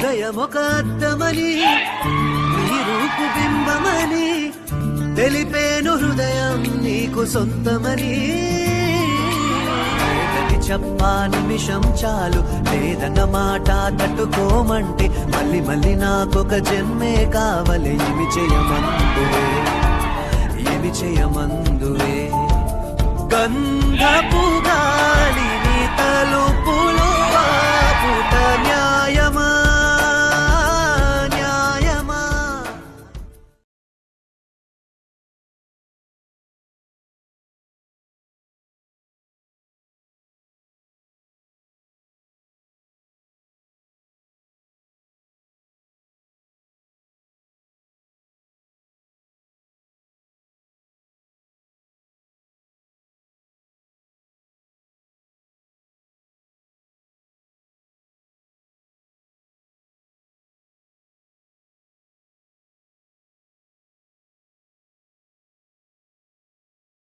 హృదయం ఒక అద్దమని నీ రూపు బింబమని తెలిపేను హృదయం నీకు సొంతమని చెప్పా నిమిషం చాలు లేదన్న మాట తట్టుకోమంటే మళ్ళీ మళ్ళీ నాకొక జన్మే కావాలి ఏమి చేయమందువే గంధపు గాలి నీ తలుపులు పుట